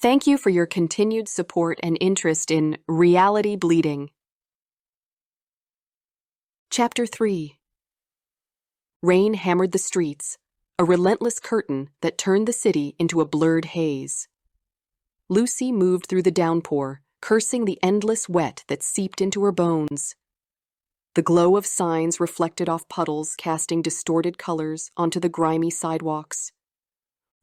Thank you for your continued support and interest in Reality Bleeding. Chapter 3. Rain hammered the streets, a relentless curtain that turned the city into a blurred haze. Lucy moved through the downpour, cursing the endless wet that seeped into her bones. The glow of signs reflected off puddles, casting distorted colors onto the grimy sidewalks.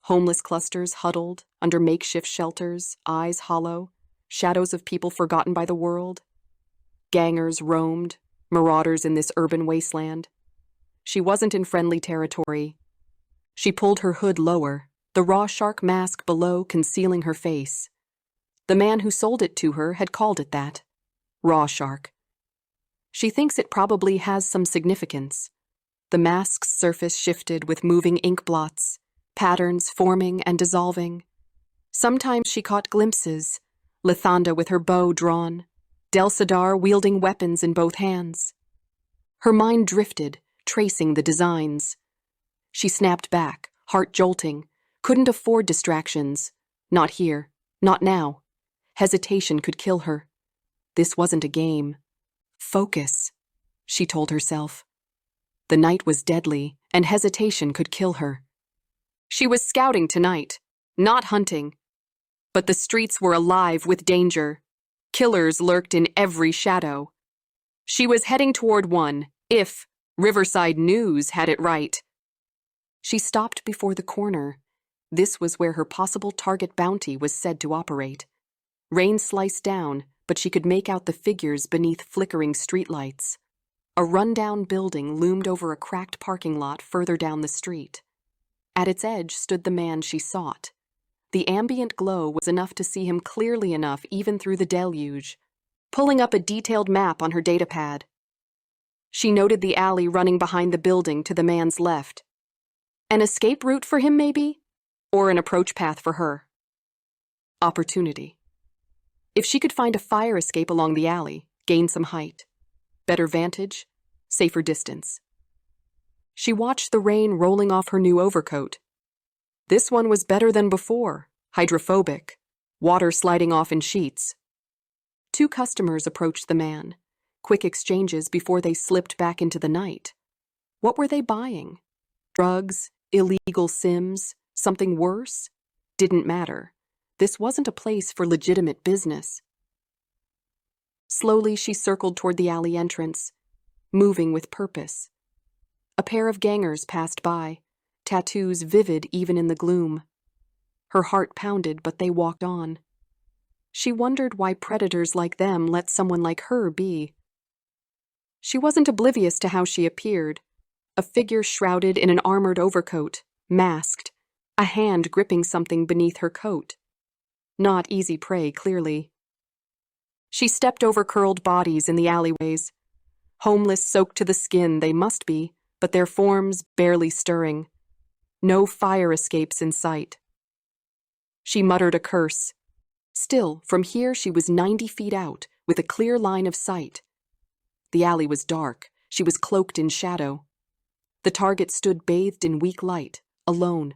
Homeless clusters huddled under makeshift shelters, eyes hollow, shadows of people forgotten by the world. Gangers roamed, marauders in this urban wasteland. She wasn't in friendly territory. She pulled her hood lower, the raw shark mask below concealing her face. The man who sold it to her had called it that. Raw shark. She thinks it probably has some significance. The mask's surface shifted with moving ink blots, patterns forming and dissolving. Sometimes she caught glimpses, Lithanda with her bow drawn, Delsadar wielding weapons in both hands. Her mind drifted, tracing the designs. She snapped back, heart jolting, couldn't afford distractions. Not here, not now. Hesitation could kill her. This wasn't a game. Focus, she told herself. The night was deadly, and hesitation could kill her. She was scouting tonight, not hunting. But the streets were alive with danger. Killers lurked in every shadow. She was heading toward one, if Riverside News had it right. She stopped before the corner. This was where her possible target bounty was said to operate. Rain sliced down, but she could make out the figures beneath flickering streetlights. A rundown building loomed over a cracked parking lot further down the street. At its edge stood the man she sought. The ambient glow was enough to see him clearly enough even through the deluge. Pulling up a detailed map on her datapad, she noted the alley running behind the building to the man's left. An escape route for him, maybe? Or an approach path for her? Opportunity. If she could find a fire escape along the alley, gain some height, better vantage, safer distance. She watched the rain rolling off her new overcoat. This one was better than before, hydrophobic, water sliding off in sheets. 2 customers approached the man, quick exchanges before they slipped back into the night. What were they buying? Drugs, illegal sims, something worse? Didn't matter. This wasn't a place for legitimate business. Slowly, she circled toward the alley entrance, moving with purpose. A pair of gangers passed by, tattoos vivid even in the gloom. Her heart pounded, but they walked on. She wondered why predators like them let someone like her be. She wasn't oblivious to how she appeared, a figure shrouded in an armored overcoat, masked, a hand gripping something beneath her coat. Not easy prey, clearly. She stepped over curled bodies in the alleyways. Homeless, soaked to the skin, they must be, but their forms barely stirring. No fire escapes in sight. She muttered a curse. Still, from here she was 90 feet out, with a clear line of sight. The alley was dark. She was cloaked in shadow. The target stood bathed in weak light, alone.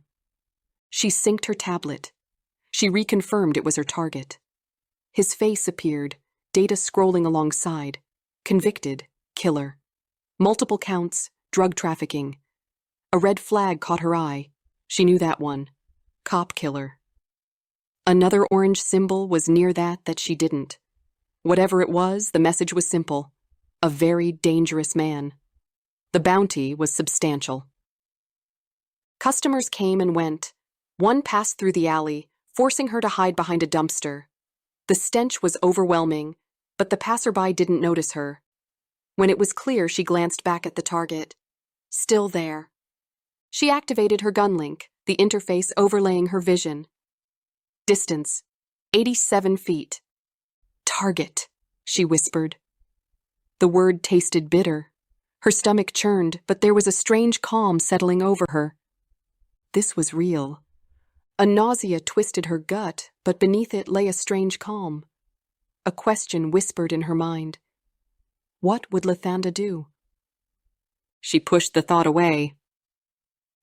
She synced her tablet. She reconfirmed it was her target. His face appeared, data scrolling alongside. Convicted, killer. Multiple counts, drug trafficking. A red flag caught her eye. She knew that one. Cop killer. Another orange symbol was near that she didn't. Whatever it was, the message was simple. A very dangerous man. The bounty was substantial. Customers came and went. One passed through the alley, forcing her to hide behind a dumpster. The stench was overwhelming, but the passerby didn't notice her. When it was clear, she glanced back at the target. Still there. She activated her gun link, the interface overlaying her vision. Distance, 87 feet. Target, she whispered. The word tasted bitter. Her stomach churned, but there was a strange calm settling over her. This was real. A nausea twisted her gut, but beneath it lay a strange calm. A question whispered in her mind. What would Lithanda do? She pushed the thought away.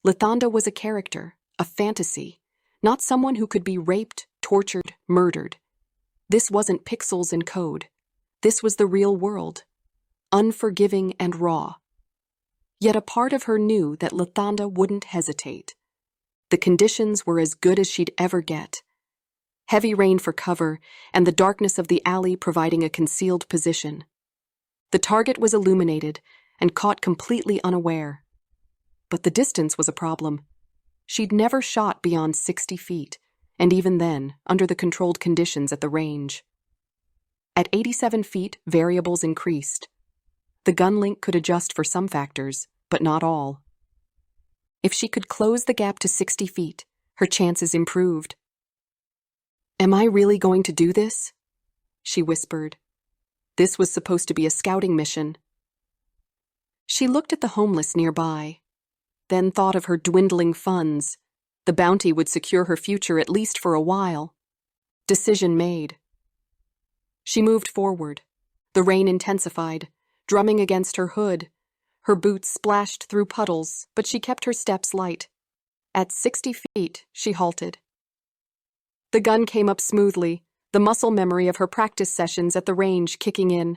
Lithanda was a character, a fantasy, not someone who could be raped, tortured, murdered. This wasn't pixels and code. This was the real world, unforgiving and raw. Yet a part of her knew that Latanda wouldn't hesitate. The conditions were as good as she'd ever get. Heavy rain for cover, and the darkness of the alley providing a concealed position. The target was illuminated and caught completely unaware. But the distance was a problem. She'd never shot beyond 60 feet, and even then, under the controlled conditions at the range. At 87 feet, variables increased. The gun link could adjust for some factors, but not all. If she could close the gap to 60 feet, her chances improved. "Am I really going to do this?" she whispered. This was supposed to be a scouting mission. She looked at the homeless nearby, then thought of her dwindling funds. The bounty would secure her future at least for a while. Decision made. She moved forward. The rain intensified, drumming against her hood. Her boots splashed through puddles, but she kept her steps light. At 60 feet, she halted. The gun came up smoothly, the muscle memory of her practice sessions at the range kicking in.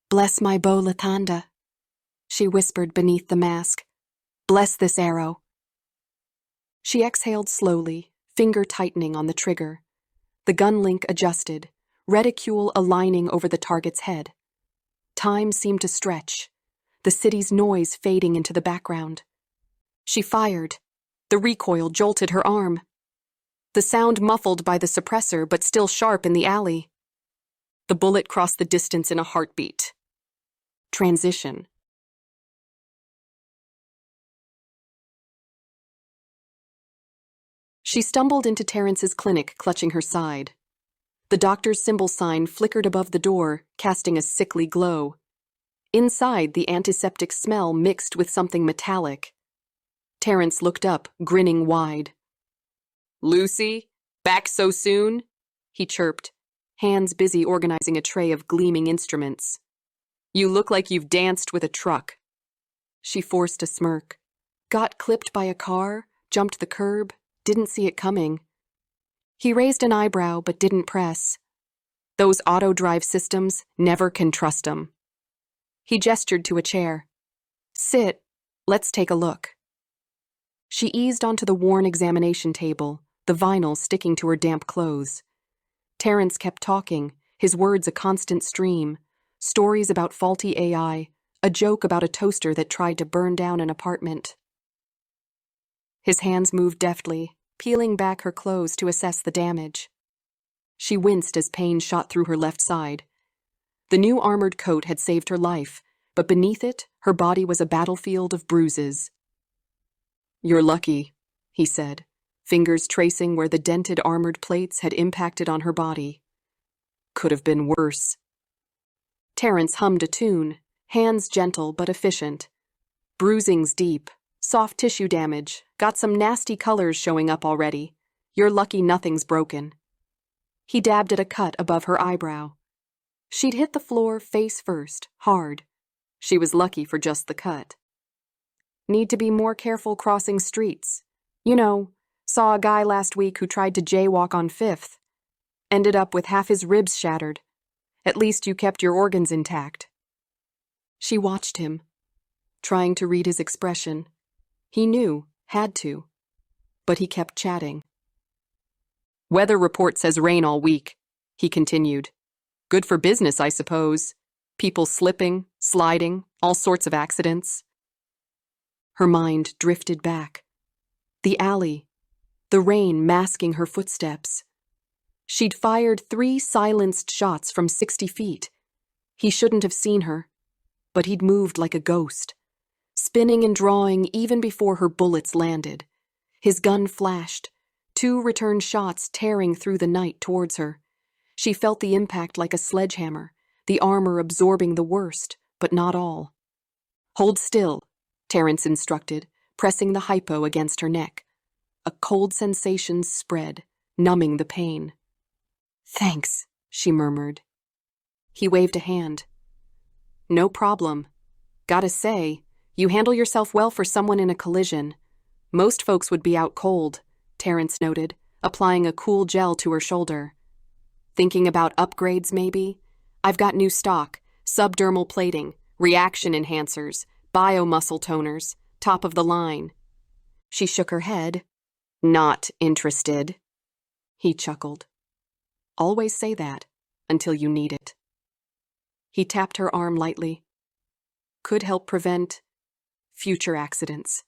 "Bless my bow, Latanda," she whispered beneath the mask. "Bless this arrow." She exhaled slowly, finger tightening on the trigger. The gun link adjusted, reticule aligning over the target's head. Time seemed to stretch, the city's noise fading into the background. She fired. The recoil jolted her arm. The sound muffled by the suppressor, but still sharp in the alley. The bullet crossed the distance in a heartbeat. Transition. She stumbled into Terrence's clinic, clutching her side. The doctor's symbol sign flickered above the door, casting a sickly glow. Inside, the antiseptic smell mixed with something metallic. Terrence looked up, grinning wide. "Lucy, back so soon?" he chirped, hands busy organizing a tray of gleaming instruments. "You look like you've danced with a truck." She forced a smirk. Got clipped by a car, jumped the curb, didn't see it coming. He raised an eyebrow but didn't press. Those auto-drive systems, never can trust 'em. He gestured to a chair. "Sit, let's take a look." She eased onto the worn examination table, the vinyl sticking to her damp clothes. Terrence kept talking, his words a constant stream. Stories about faulty AI, a joke about a toaster that tried to burn down an apartment. His hands moved deftly, peeling back her clothes to assess the damage. She winced as pain shot through her left side. The new armored coat had saved her life, but beneath it, her body was a battlefield of bruises. "You're lucky," he said, fingers tracing where the dented armored plates had impacted on her body. "Could have been worse." Terrence hummed a tune, hands gentle but efficient. "Bruising's deep, soft tissue damage, got some nasty colors showing up already. You're lucky nothing's broken." He dabbed at a cut above her eyebrow. She'd hit the floor face first, hard. She was lucky for just the cut. "Need to be more careful crossing streets. You know, saw a guy last week who tried to jaywalk on 5th. Ended up with half his ribs shattered. At least you kept your organs intact." She watched him, trying to read his expression. He knew, had to. But he kept chatting. "Weather report says rain all week," he continued. "Good for business, I suppose. People slipping, sliding, all sorts of accidents." Her mind drifted back. The alley, the rain masking her footsteps. She'd fired 3 silenced shots from 60 feet. He shouldn't have seen her, but he'd moved like a ghost, spinning and drawing even before her bullets landed. His gun flashed, 2 return shots tearing through the night towards her. She felt the impact like a sledgehammer, the armor absorbing the worst, but not all. "Hold still," Terrence instructed, pressing the hypo against her neck. A cold sensation spread, numbing the pain. "Thanks," she murmured. He waved a hand. "No problem. Gotta say, you handle yourself well for someone in a collision. Most folks would be out cold," Terrence noted, applying a cool gel to her shoulder. Thinking about upgrades, maybe? I've got new stock, subdermal plating, reaction enhancers, biomuscle toners, top of the line. She shook her head. Not interested. He chuckled. Always say that, until you need it. He tapped her arm lightly. Could help prevent future accidents.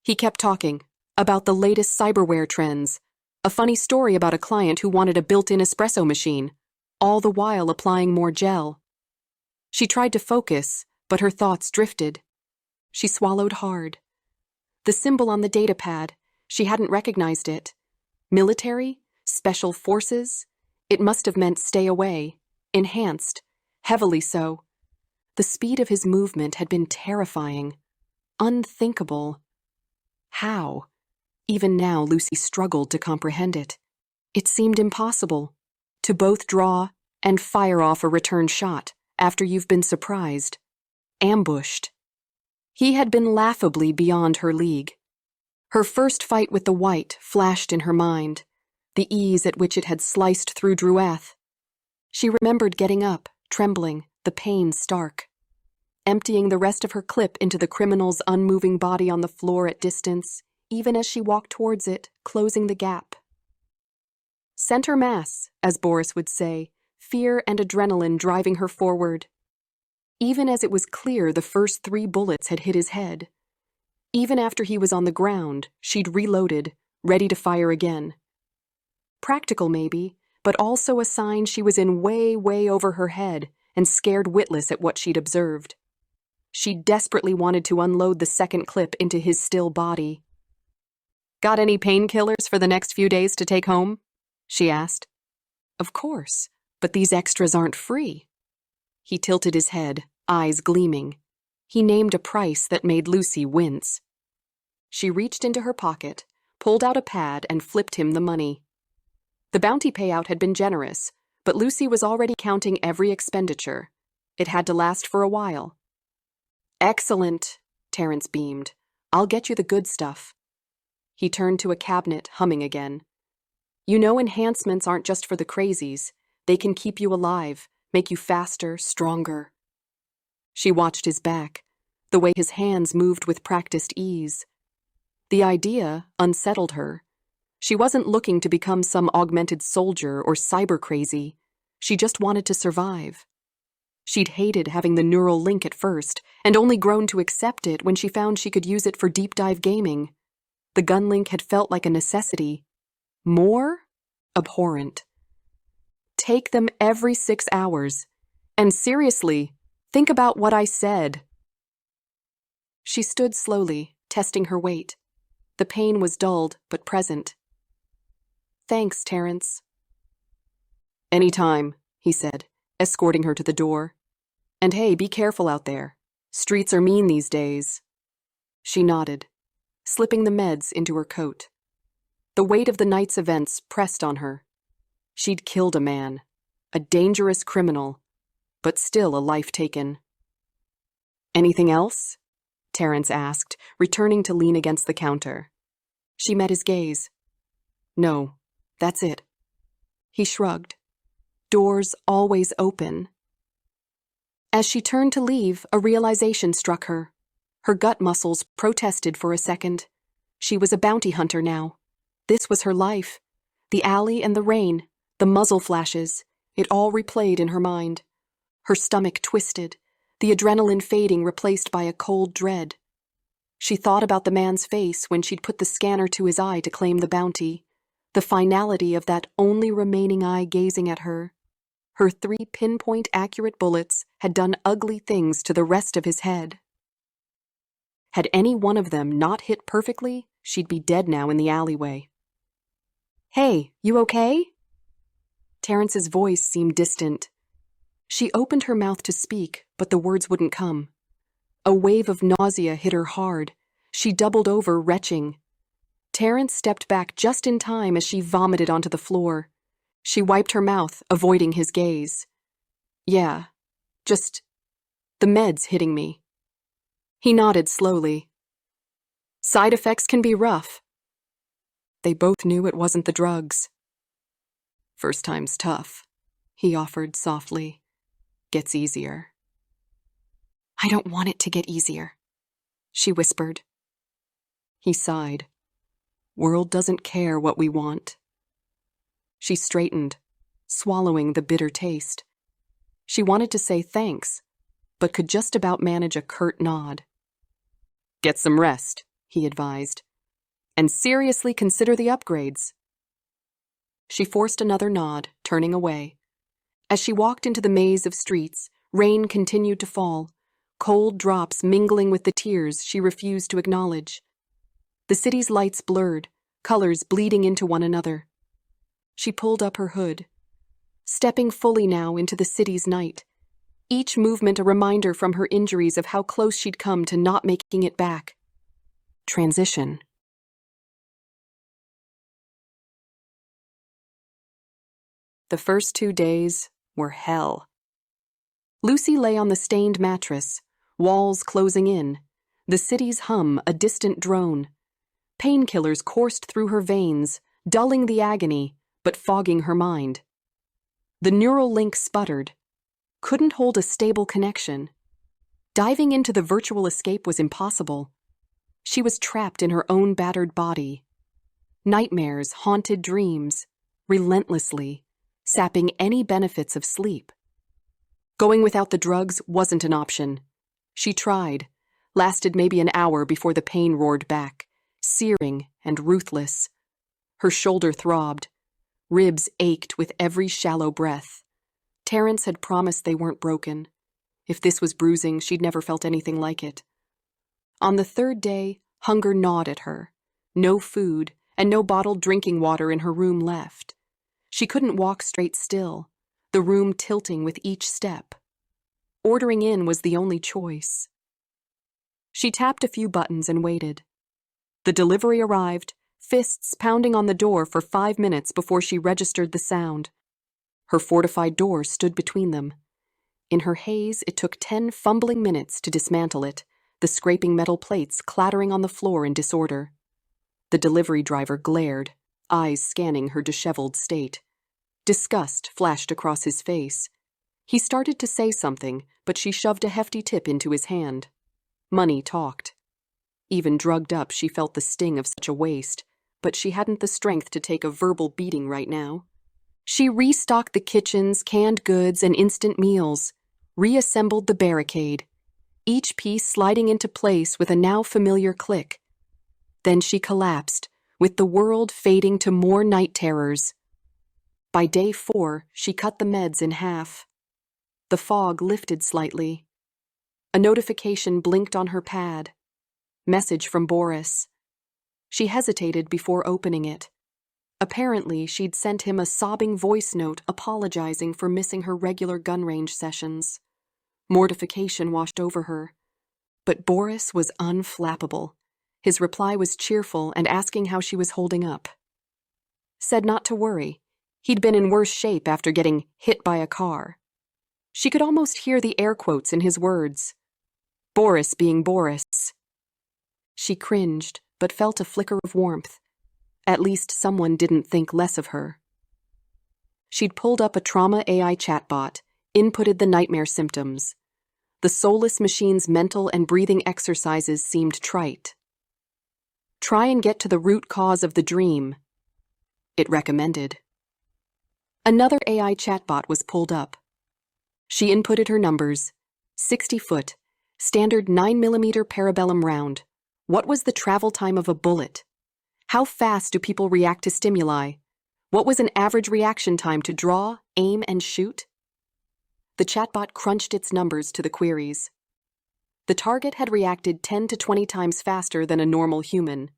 He kept talking about the latest cyberware trends, a funny story about a client who wanted a built-in espresso machine, all the while applying more gel. She tried to focus, but her thoughts drifted. She swallowed hard. The symbol on the datapad, she hadn't recognized it. Military? Special forces? It must have meant stay away. Enhanced. Heavily so. The speed of his movement had been terrifying. Unthinkable. How? Even now, Lucy struggled to comprehend it. It seemed impossible to both draw and fire off a return shot after you've been surprised, ambushed. He had been laughably beyond her league. Her first fight with the White flashed in her mind, the ease at which it had sliced through Drueth. She remembered getting up, trembling, the pain stark, emptying the rest of her clip into the criminal's unmoving body on the floor at distance, even as she walked towards it, closing the gap. Center mass, as Boris would say, fear and adrenaline driving her forward. Even as it was clear the first 3 bullets had hit his head. Even after he was on the ground, she'd reloaded, ready to fire again. Practical maybe, but also a sign she was in way, way over her head and scared witless at what she'd observed. She desperately wanted to unload the second clip into his still body. "Got any painkillers for the next few days to take home?" she asked. "Of course, but these extras aren't free." He tilted his head, eyes gleaming. He named a price that made Lucy wince. She reached into her pocket, pulled out a pad, and flipped him the money. The bounty payout had been generous, but Lucy was already counting every expenditure. It had to last for a while. "Excellent," Terrence beamed. "I'll get you the good stuff." He turned to a cabinet, humming again. "You know enhancements aren't just for the crazies. They can keep you alive, make you faster, stronger." She watched his back, the way his hands moved with practiced ease. The idea unsettled her. She wasn't looking to become some augmented soldier or cyber-crazy. She just wanted to survive. She'd hated having the neural link at first, and only grown to accept it when she found she could use it for deep-dive gaming. The gun link had felt like a necessity. More? Abhorrent. Take them every 6 hours. And seriously, think about what I said. She stood slowly, testing her weight. The pain was dulled, but present. "Thanks, Terrence." "Anytime," he said, escorting her to the door. "And hey, be careful out there. Streets are mean these days." She nodded, slipping the meds into her coat. The weight of the night's events pressed on her. She'd killed a man, a dangerous criminal, but still a life taken. "Anything else?" Terrence asked, returning to lean against the counter. She met his gaze. "No, that's it." He shrugged. Doors always open. As she turned to leave, a realization struck her. Her gut muscles protested for a second. She was a bounty hunter now. This was her life. The alley and the rain, the muzzle flashes, it all replayed in her mind. Her stomach twisted, the adrenaline fading replaced by a cold dread. She thought about the man's face when she'd put the scanner to his eye to claim the bounty, the finality of that only remaining eye gazing at her. Her 3 pinpoint accurate bullets had done ugly things to the rest of his head. Had any one of them not hit perfectly, she'd be dead now in the alleyway. "Hey, you okay?" Terrence's voice seemed distant. She opened her mouth to speak, but the words wouldn't come. A wave of nausea hit her hard. She doubled over, retching. Terrence stepped back just in time as she vomited onto the floor. She wiped her mouth, avoiding his gaze. "Yeah, just the meds hitting me." He nodded slowly. "Side effects can be rough." They both knew it wasn't the drugs. "First time's tough," he offered softly. "Gets easier." "I don't want it to get easier," she whispered. He sighed. "World doesn't care what we want." She straightened, swallowing the bitter taste. She wanted to say thanks, but could just about manage a curt nod. "Get some rest," he advised, "and seriously consider the upgrades." She forced another nod, turning away. As she walked into the maze of streets, rain continued to fall, cold drops mingling with the tears she refused to acknowledge. The city's lights blurred, colors bleeding into one another. She pulled up her hood, stepping fully now into the city's night, each movement a reminder from her injuries of how close she'd come to not making it back. Transition. The first 2 days were hell. Lucy lay on the stained mattress, walls closing in, the city's hum a distant drone. Painkillers coursed through her veins, dulling the agony, but fogging her mind. The neural link sputtered, couldn't hold a stable connection. Diving into the virtual escape was impossible. She was trapped in her own battered body. Nightmares haunted dreams, relentlessly, sapping any benefits of sleep. Going without the drugs wasn't an option. She tried, lasted maybe an hour before the pain roared back, searing and ruthless. Her shoulder throbbed. Ribs ached with every shallow breath. Terrence had promised they weren't broken. If this was bruising, she'd never felt anything like it. On the 3rd day, hunger gnawed at her. No food, and no bottled drinking water in her room left. She couldn't walk straight still, the room tilting with each step. Ordering in was the only choice. She tapped a few buttons and waited. The delivery arrived, fists pounding on the door for 5 minutes before she registered the sound. Her fortified door stood between them. In her haze, it took 10 fumbling minutes to dismantle it, the scraping metal plates clattering on the floor in disorder. The delivery driver glared, eyes scanning her disheveled state. Disgust flashed across his face. He started to say something, but she shoved a hefty tip into his hand. Money talked. Even drugged up, she felt the sting of such a waste, but she hadn't the strength to take a verbal beating right now. She restocked the kitchens, canned goods, and instant meals, reassembled the barricade, each piece sliding into place with a now familiar click. Then she collapsed, with the world fading to more night terrors. By day 4, she cut the meds in half. The fog lifted slightly. A notification blinked on her pad. Message from Boris. She hesitated before opening it. Apparently, she'd sent him a sobbing voice note apologizing for missing her regular gun range sessions. Mortification washed over her. But Boris was unflappable. His reply was cheerful and asking how she was holding up. Said not to worry. He'd been in worse shape after getting hit by a car. She could almost hear the air quotes in his words. Boris being Boris. She cringed, but felt a flicker of warmth. At least someone didn't think less of her. She'd pulled up a trauma AI chatbot, inputted the nightmare symptoms. The soulless machine's mental and breathing exercises seemed trite. Try and get to the root cause of the dream, it recommended. Another AI chatbot was pulled up. She inputted her numbers. 60 foot, standard 9mm parabellum round. What was the travel time of a bullet? How fast do people react to stimuli? What was an average reaction time to draw, aim, and shoot? The chatbot crunched its numbers to the queries. The target had reacted 10 to 20 times faster than a normal human.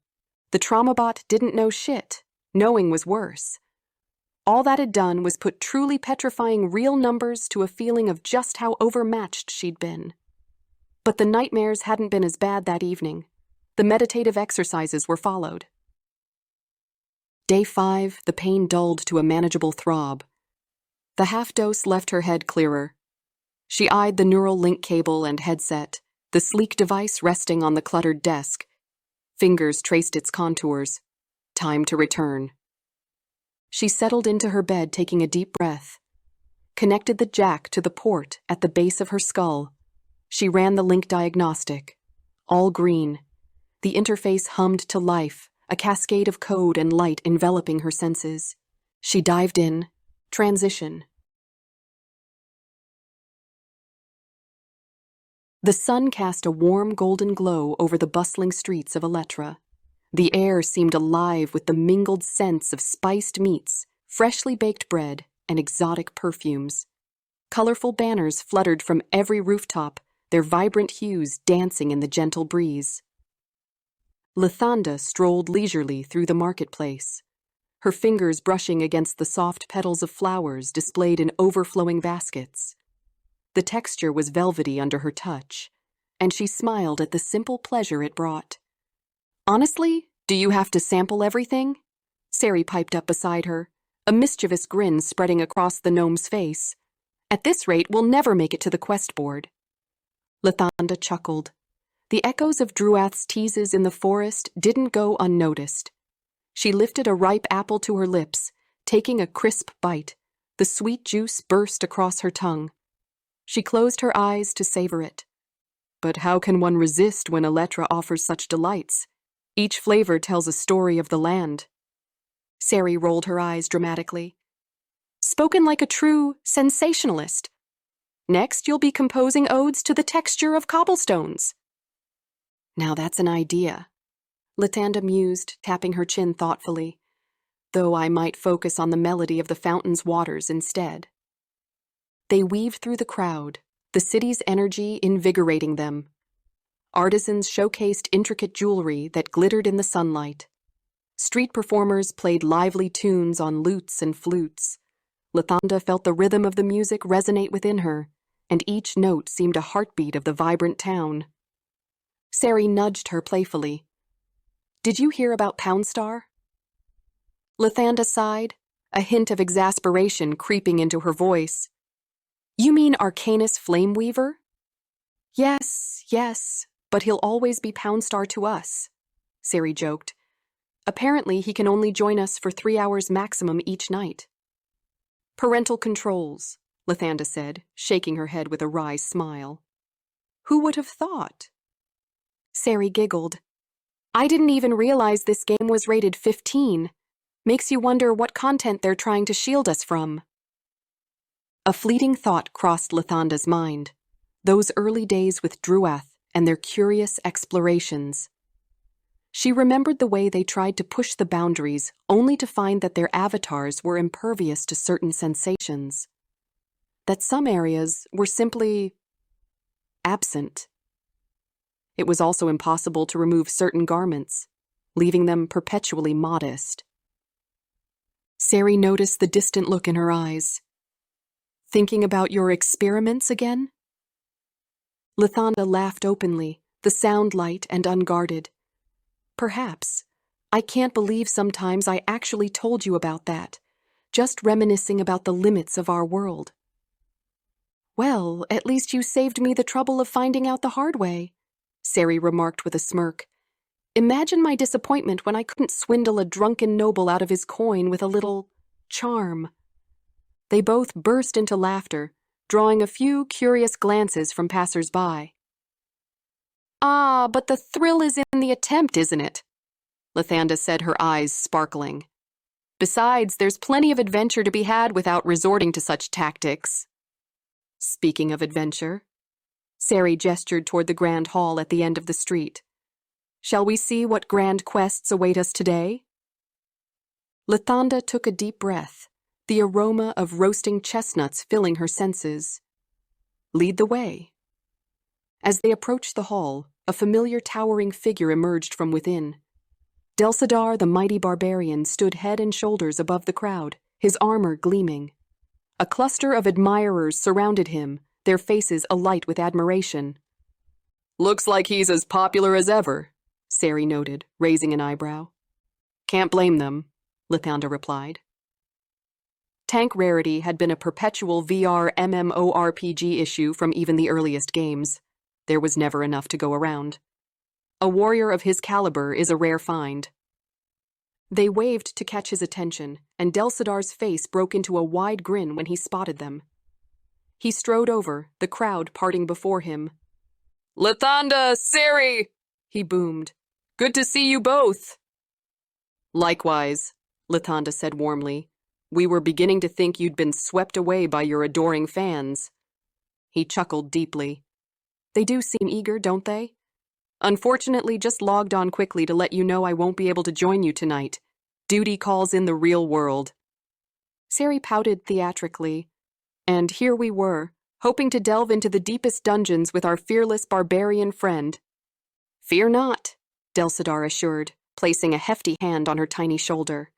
The trauma bot didn't know shit. Knowing was worse. All that had done was put truly petrifying real numbers to a feeling of just how overmatched she'd been. But the nightmares hadn't been as bad that evening. The meditative exercises were followed. Day 5, the pain dulled to a manageable throb. The half-dose left her head clearer. She eyed the neural link cable and headset, the sleek device resting on the cluttered desk. Fingers traced its contours. Time to return. She settled into her bed, taking a deep breath, connected the jack to the port at the base of her skull. She ran the link diagnostic. All green. The interface hummed to life, a cascade of code and light enveloping her senses. She dived in. Transition. The sun cast a warm golden glow over the bustling streets of Elettra. The air seemed alive with the mingled scents of spiced meats, freshly baked bread, and exotic perfumes. Colorful banners fluttered from every rooftop, their vibrant hues dancing in the gentle breeze. Lathanna strolled leisurely through the marketplace, her fingers brushing against the soft petals of flowers displayed in overflowing baskets. The texture was velvety under her touch, and she smiled at the simple pleasure it brought. Honestly, do you have to sample everything? Sari piped up beside her, a mischievous grin spreading across the gnome's face. At this rate, we'll never make it to the quest board. Lathanna chuckled. The echoes of Druath's teases in the forest didn't go unnoticed. She lifted a ripe apple to her lips, taking a crisp bite. The sweet juice burst across her tongue. She closed her eyes to savor it. But how can one resist when Elettra offers such delights? Each flavor tells a story of the land. Sari rolled her eyes dramatically. Spoken like a true sensationalist. Next, you'll be composing odes to the texture of cobblestones. Now that's an idea. Lathanna mused, tapping her chin thoughtfully, though I might focus on the melody of the fountain's waters instead. They weaved through the crowd, the city's energy invigorating them. Artisans showcased intricate jewelry that glittered in the sunlight. Street performers played lively tunes on lutes and flutes. Lathanna felt the rhythm of the music resonate within her, and each note seemed a heartbeat of the vibrant town. Sari nudged her playfully. Did you hear about Poundstar? Lathanna sighed, a hint of exasperation creeping into her voice. You mean Arcanus Flameweaver? Yes, but he'll always be Poundstar to us, Sari joked. Apparently, he can only join us for 3 hours maximum each night. Parental controls, Lathanna said, shaking her head with a wry smile. Who would have thought? Sari giggled. I didn't even realize this game was rated 15. Makes you wonder what content they're trying to shield us from. A fleeting thought crossed Lathanna's mind. Those early days with Druath and their curious explorations. She remembered the way they tried to push the boundaries only to find that their avatars were impervious to certain sensations. That some areas were simply absent. It was also impossible to remove certain garments, leaving them perpetually modest. Sari noticed the distant look in her eyes. Thinking about your experiments again? Lathanna laughed openly, the sound light and unguarded. Perhaps. I can't believe sometimes I actually told you about that, just reminiscing about the limits of our world. Well, at least you saved me the trouble of finding out the hard way, Sari remarked with a smirk. Imagine my disappointment when I couldn't swindle a drunken noble out of his coin with a little charm. They both burst into laughter, drawing a few curious glances from passers-by. Ah, but the thrill is in the attempt, isn't it? Lathanna said, her eyes sparkling. Besides, there's plenty of adventure to be had without resorting to such tactics. Speaking of adventure, Sari gestured toward the grand hall at the end of the street. Shall we see what grand quests await us today? Lathanna took a deep breath, the aroma of roasting chestnuts filling her senses. Lead the way. As they approached the hall, a familiar towering figure emerged from within. Delsadar, the mighty barbarian, stood head and shoulders above the crowd, his armor gleaming. A cluster of admirers surrounded him, their faces alight with admiration. Looks like he's as popular as ever, Sari noted, raising an eyebrow. Can't blame them, Lathanna replied. Tank rarity had been a perpetual VR MMORPG issue from even the earliest games. There was never enough to go around. A warrior of his caliber is a rare find. They waved to catch his attention, and Delcidar's face broke into a wide grin when he spotted them. He strode over, the crowd parting before him. "Lathanna, Ciri!" he boomed. "Good to see you both." "Likewise," Lathanna said warmly. "We were beginning to think you'd been swept away by your adoring fans." He chuckled deeply. "They do seem eager, don't they? Unfortunately, just logged on quickly to let you know I won't be able to join you tonight. Duty calls in the real world." Ciri pouted theatrically, and here we were, hoping to delve into the deepest dungeons with our fearless barbarian friend. "Fear not," Delcidar assured, placing a hefty hand on her tiny shoulder.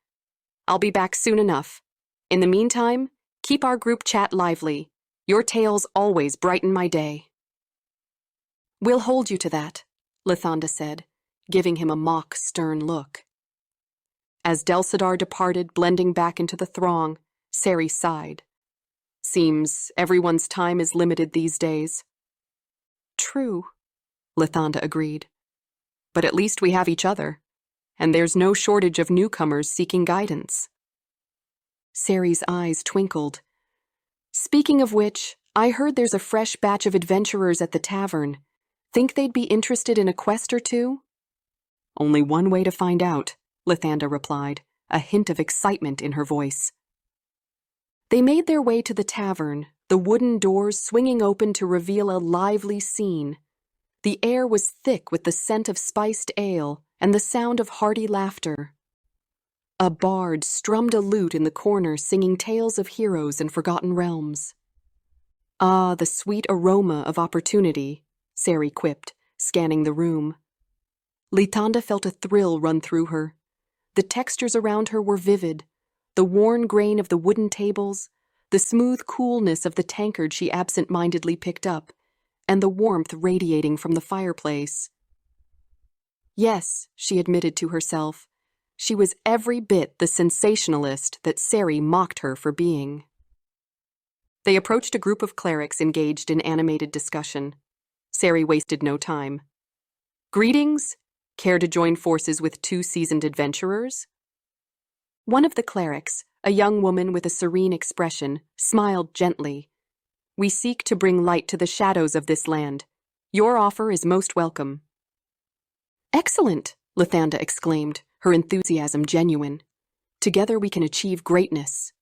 "I'll be back soon enough. In the meantime, keep our group chat lively. Your tales always brighten my day." "We'll hold you to that," Lathanna said, giving him a mock, stern look. As Delcidar departed, blending back into the throng, Ciri sighed. "Seems everyone's time is limited these days." "True," Lathanna agreed. "But at least we have each other, and there's no shortage of newcomers seeking guidance." Ciri's eyes twinkled. "Speaking of which, I heard there's a fresh batch of adventurers at the tavern. Think they'd be interested in a quest or two?" "Only one way to find out," Lathanna replied, a hint of excitement in her voice. They made their way to the tavern, the wooden doors swinging open to reveal a lively scene. The air was thick with the scent of spiced ale and the sound of hearty laughter. A bard strummed a lute in the corner, singing tales of heroes and forgotten realms. "Ah, the sweet aroma of opportunity," Ciri quipped, scanning the room. Lathanna felt a thrill run through her. The textures around her were vivid, the worn grain of the wooden tables, the smooth coolness of the tankard she absent-mindedly picked up, and the warmth radiating from the fireplace. Yes, she admitted to herself, she was every bit the sensationalist that Ciri mocked her for being. They approached a group of clerics engaged in animated discussion. Ciri wasted no time. "Greetings? Care to join forces with two seasoned adventurers?" One of the clerics, a young woman with a serene expression, smiled gently. "We seek to bring light to the shadows of this land. Your offer is most welcome." "Excellent!" Lathanna exclaimed, her enthusiasm genuine. "Together we can achieve greatness."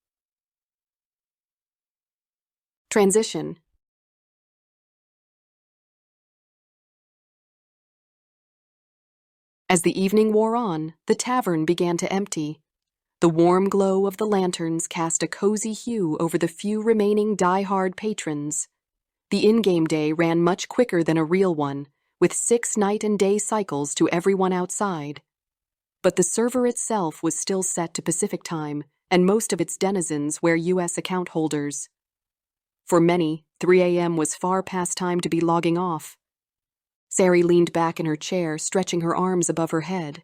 Transition. As the evening wore on, the tavern began to empty. The warm glow of the lanterns cast a cozy hue over the few remaining die-hard patrons. The in-game day ran much quicker than a real one, with 6 night and day cycles to everyone outside. But the server itself was still set to Pacific time, and most of its denizens were U.S. account holders. For many, 3 a.m. was far past time to be logging off. Ciri leaned back in her chair, stretching her arms above her head.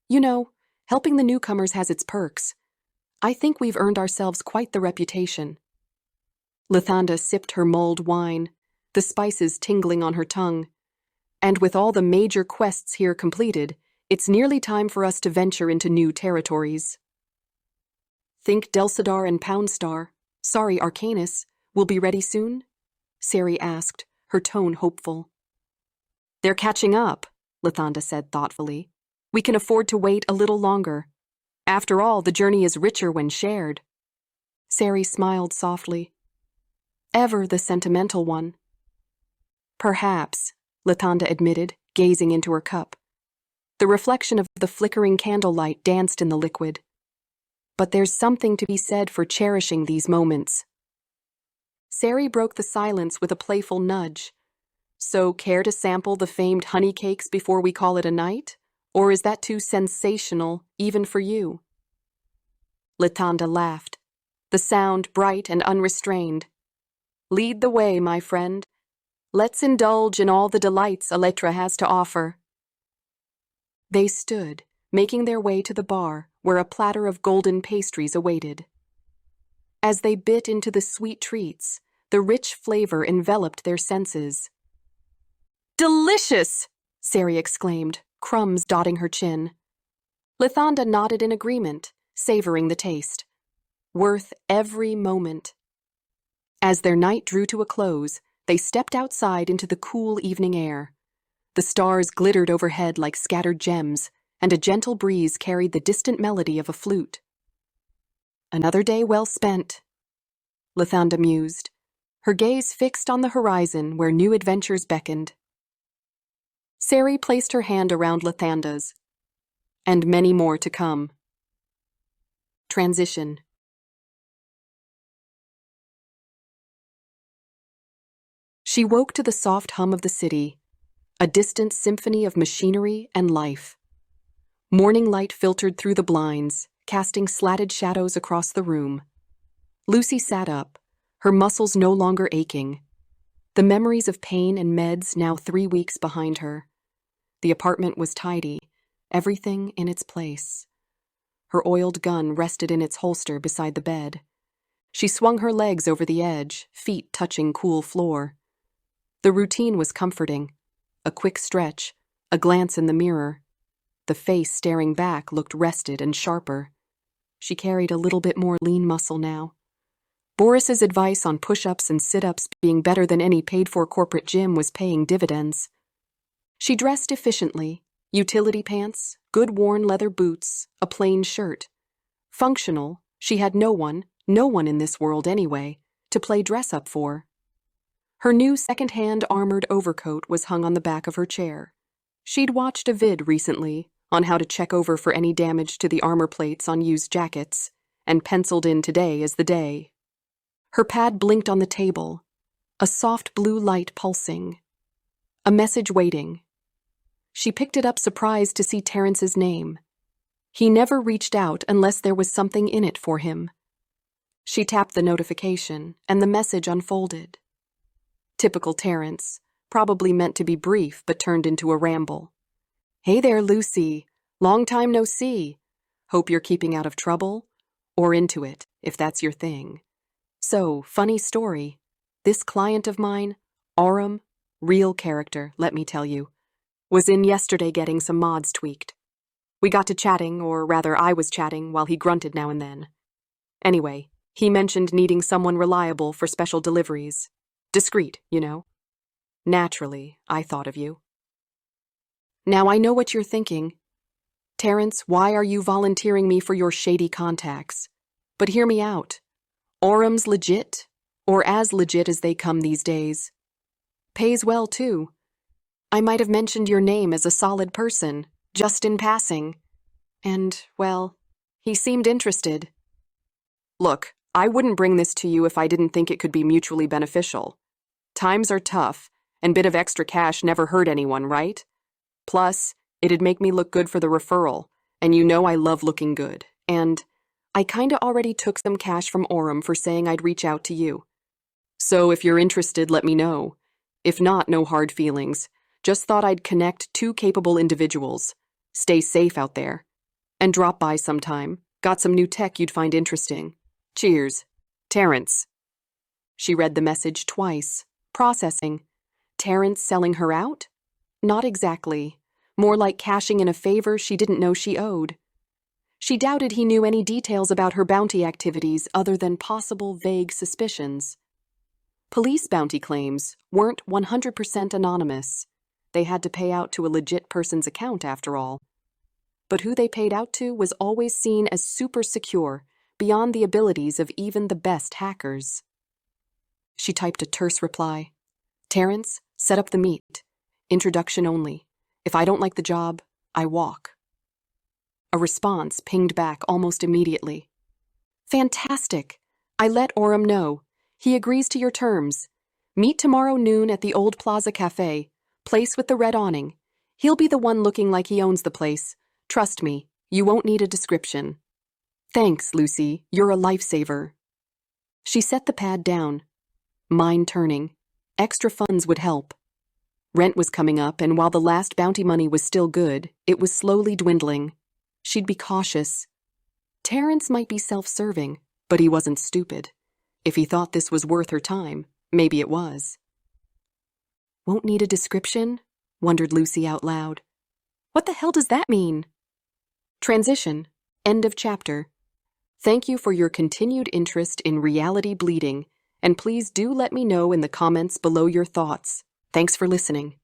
"You know, helping the newcomers has its perks. I think we've earned ourselves quite the reputation." Lathanna sipped her mulled wine, the spices tingling on her tongue. "And with all the major quests here completed, it's nearly time for us to venture into new territories." "Think Delcidar and Poundstar, sorry Arcanus, will be ready soon?" Ciri asked, her tone hopeful. "They're catching up," Lathanna said thoughtfully. "We can afford to wait a little longer. After all, the journey is richer when shared." Ciri smiled softly. "Ever the sentimental one." "Perhaps," Lathanna admitted, gazing into her cup. The reflection of the flickering candlelight danced in the liquid. "But there's something to be said for cherishing these moments." Ciri broke the silence with a playful nudge. "So care to sample the famed honey cakes before we call it a night? Or is that too sensational, even for you?" Lathanna laughed, the sound bright and unrestrained. "Lead the way, my friend. Let's indulge in all the delights Electra has to offer." They stood, making their way to the bar, where a platter of golden pastries awaited. As they bit into the sweet treats, the rich flavor enveloped their senses. "Delicious!" Ciri exclaimed, crumbs dotting her chin. Lithanda nodded in agreement, savoring the taste. Worth every moment. As their night drew to a close, they stepped outside into the cool evening air. The stars glittered overhead like scattered gems, and a gentle breeze carried the distant melody of a flute. Another day well spent, Lithanda mused, her gaze fixed on the horizon where new adventures beckoned. Sari placed her hand around Lithanda's, and many more to come. Transition. She woke to the soft hum of the city, a distant symphony of machinery and life. Morning light filtered through the blinds, casting slatted shadows across the room. Lucy sat up, her muscles no longer aching. The memories of pain and meds now 3 weeks behind her. The apartment was tidy, everything in its place. Her oiled gun rested in its holster beside the bed. She swung her legs over the edge, feet touching cool floor. The routine was comforting. A quick stretch, a glance in the mirror. The face staring back looked rested and sharper. She carried a little bit more lean muscle now. Boris's advice on push-ups and sit-ups being better than any paid-for corporate gym was paying dividends. She dressed efficiently, utility pants, good worn leather boots, a plain shirt. Functional, she had no one in this world anyway, to play dress-up for. Her new second-hand armored overcoat was hung on the back of her chair. She'd watched a vid recently on how to check over for any damage to the armor plates on used jackets, and penciled in today as the day. Her pad blinked on the table, a soft blue light pulsing. A message waiting. She picked it up surprised to see Terrence's name. He never reached out unless there was something in it for him. She tapped the notification, and the message unfolded. Typical Terrence, probably meant to be brief but turned into a ramble. Hey there, Lucy. Long time no see. Hope you're keeping out of trouble, or into it, if that's your thing. So, funny story. This client of mine, Aurum, real character, let me tell you, was in yesterday getting some mods tweaked. We got to chatting, or rather I was chatting while he grunted now and then. Anyway, he mentioned needing someone reliable for special deliveries. Discreet, you know. Naturally, I thought of you. Now I know what you're thinking. Terrence, why are you volunteering me for your shady contacts? But hear me out. Aurum's legit, or as legit as they come these days. Pays well, too. I might have mentioned your name as a solid person, just in passing. And, well, he seemed interested. Look, I wouldn't bring this to you if I didn't think it could be mutually beneficial. Times are tough, and bit of extra cash never hurt anyone, right? Plus, it'd make me look good for the referral, and you know I love looking good, and I kinda already took some cash from Aurum for saying I'd reach out to you. So if you're interested, let me know. If not, no hard feelings. Just thought I'd connect 2 capable individuals. Stay safe out there. And drop by sometime. Got some new tech you'd find interesting. Cheers. Terrence. She read the message twice, processing. Terrence selling her out? Not exactly. More like cashing in a favor she didn't know she owed. She doubted he knew any details about her bounty activities other than possible vague suspicions. Police bounty claims weren't 100% anonymous. They had to pay out to a legit person's account after all. But who they paid out to was always seen as super secure, beyond the abilities of even the best hackers. She typed a terse reply. Terrence, set up the meet. Introduction only. If I don't like the job, I walk. A response pinged back almost immediately. Fantastic. I let Aurum know. He agrees to your terms. Meet tomorrow noon at the Old Plaza Cafe, place with the red awning. He'll be the one looking like he owns the place. Trust me, you won't need a description. Thanks, Lucy. You're a lifesaver. She set the pad down. Mind turning. Extra funds would help. Rent was coming up, and while the last bounty money was still good, it was slowly dwindling. She'd be cautious. Terrence might be self-serving, but he wasn't stupid. If he thought this was worth her time, maybe it was. Won't need a description? Wondered Lucy out loud. What the hell does that mean? Transition. End of chapter. Thank you for your continued interest in reality bleeding, and please do let me know in the comments below your thoughts. Thanks for listening.